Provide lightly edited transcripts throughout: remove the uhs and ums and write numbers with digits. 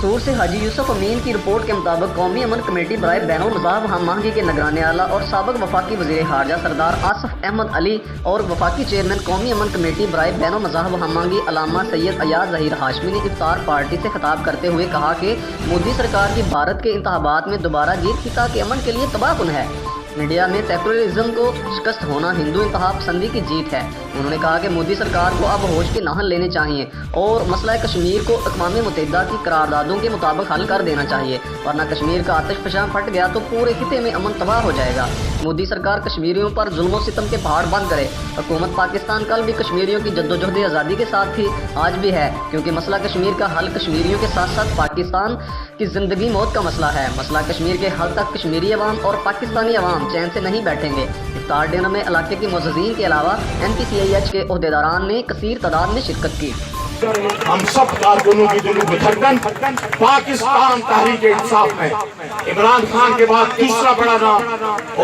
मंसूर से हाजी यूसुफ अमीन की रिपोर्ट के मुताबिक कौमी अमन कमेटी बराए बैनुल मज़ाहब हम आहंगी के निगरानी आला और साबिक वफाकी वज़ीर खारजा सरदार आसिफ अहमद अली और वफाकी चेयरमैन कौमी अमन कमेटी बराए बैनुल मज़ाहब हम आहंगी अल्लामा सैयद अयाज ज़हीर हाशमी ने इफ्तार पार्टी से खिताब करते हुए कहा कि मोदी सरकार की भारत के इंतखाबात में दोबारा जीत खिता के अमन के लिए तबाहकुन है। इंडिया में सेकुलरिज्म को शिकस्त होना हिंदू इंतहा पसंदी की जीत है। उन्होंने कहा कि मोदी सरकार को अब होश के नाहन लेने चाहिए और मसला कश्मीर को अक़वाम मुत्तहिदा की करारदादों के मुताबिक हल कर देना चाहिए, वरना कश्मीर का आतिश फशां फट गया तो पूरे खिते में अमन तबाह हो जाएगा। मोदी सरकार कश्मीरियों पर जुल्म और सितम के पहाड़ बंद करे। हुकूमत पाकिस्तान कल भी कश्मीरियों की जद्दोजहद आज़ादी के साथ थी, आज भी है, क्योंकि मसला कश्मीर का हल कश्मीरियों के साथ साथ पाकिस्तान की ज़िंदगी मौत का मसला है। मसला कश्मीर के हल तक कश्मीरी अवाम और पाकिस्तानी अवाम चैन से नहीं बैठेंगे। इफ्तार डिनर में इलाके के मुअज़्ज़िज़ीन के अलावा MPCIH के ओहदेदारान ने कसीर तादाद में शिरकत की। हम सब कारकुनों की दिलों में धड़कन पाकिस्तान तहरीक इंसाफ में इमरान खान के बाद दूसरा बड़ा नाम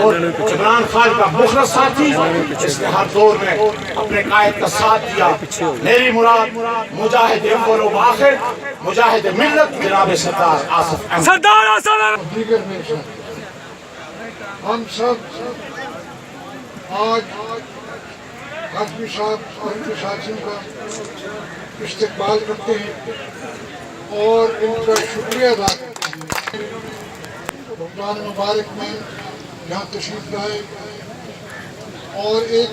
और इमरान खान का मुखलस साथी, जिसने हर दौर में अपने कायद का साथ दिया। मेरी मुराद मुजाहिद अव्वल व आखिर मुजाहिद मिल्लत जनाब सरदार आसिफ अहमद। हम सब आज हाशमी साहब और उनके साथियों का इस्तकबाल करते हैं और इनका शुक्रिया अदा करते हैं। रमज़ान मुबारक में यहाँ तशरीफ लाए और एक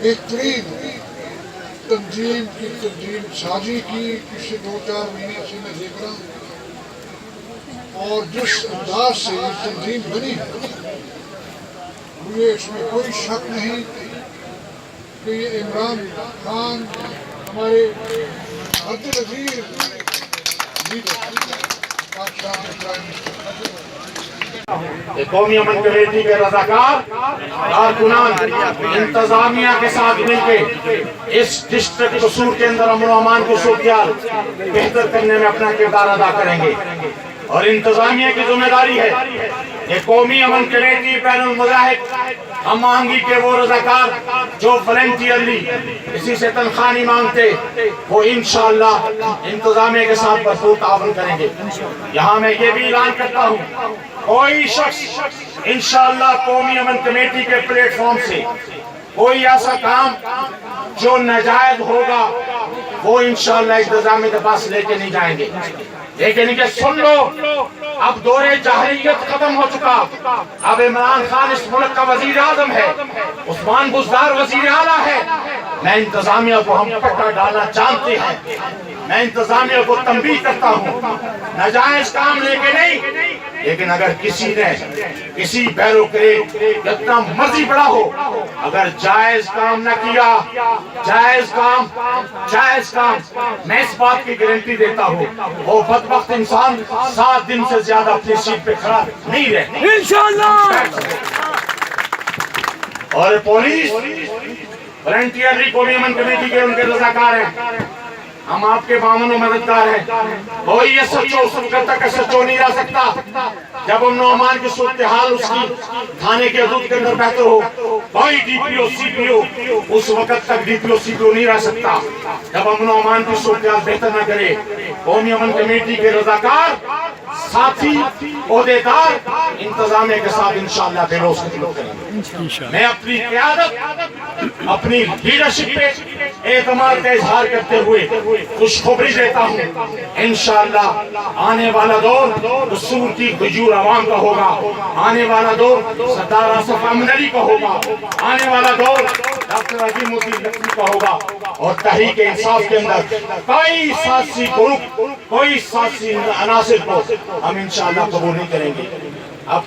बेहतरीन तंजीम की तंजीम साजी की, पिछले 2-4 महीने से मैं देख रहा हूँ और जिस अंदाज से ये तंजीम बनी है मुझे इसमें कोई शक नहीं कि ये इमरान खान हमारे वज़ीर कौमी अमन कमेटी के रज़ाकार कारकुनान इंतजामिया के साथ मिलकर इस डिस्ट्रिक्ट कसूर के अंदर अमन अमान को सूरत बेहतर करने में अपना किरदार अदा करेंगे और इंतजामिया की जिम्मेदारी है ये कौमी अमन कमेटी बैनुल मज़ाहिब हम आहंगी के वो रज़ाकार जो वॉलंटियरली इसी से तनख्वाह नहीं मांगते, वो इंशाअल्लाह इंतजामिया के साथ भरपूर ताउन करेंगे। यहाँ मैं ये भी ऐलान करता हूँ, कोई शख्स इंशाअल्लाह कौमी अमन कमेटी के प्लेटफॉर्म से कोई ऐसा काम जो नाजायज होगा वो इंशाअल्लाह इंतजामिया के पास लेके नहीं जाएंगे। लेकिन ये सुन लो, अब दौरे जाहिलियत खत्म हो चुका। अब इमरान खान इस मुल्क का वजीर आजम है, उस्मान बुज़दार वजीर आला है। मैं इंतजामिया को हम पट्टा डालना जानते हैं, मैं इंतजामिया को तंबीह करता हूँ, नाजायज काम लेके नहीं। लेकिन अगर किसी ने किसी बैरोक्रेट जितना मर्जी बड़ा हो, अगर जायज काम न किया, जायज काम मैं इस बात की गारंटी देता हूँ वो बदबख्त इंसान 7 दिन से ज्यादा अपनी सीट पे खड़ा नहीं रहे इंशाअल्लाह। और पुलिस वॉलंटियरली कौमी अमन कमेटी के उनके रज़ाकार हैं, हम आपके मामून और मददगार हैं। कोई ये सच्चो उस वक्त तक सच्चो नहीं रह सकता जब अमन अमान की सूरत हाल उसकी थाने के हदूद के अंदर बेहतर हो। कोई DPO CPO उस वक्त तक DPO CPO नहीं रह सकता जब अमन अमान की सूरत हाल बेहतर न करे। कौमी अमन कमेटी के रज़ाकार साथी ओहदेदार इंतजामिया के साथ इंशाअल्लाह बेरोज खिदमत करेंगे। मैं अपनी क़यादत अपनी लीडरशिप पे एतमाद का इजहार करते हुए खुशखबरी देता हूँ, इंशाअल्लाह आने वाला दौर कसूर की हुजूर अवाम का होगा, आने वाला दौर सरदार आसिफ अहमद अली का होगा, आने वाला दौर डॉक्टर अजीमुद्दीन नकवी का होगा। और तहरीक इंसाफ के अंदर कोई सासी ग्रुप कोई सासी अनासिर को हम इंशाअल्लाह कबूल नहीं करेंगे। अब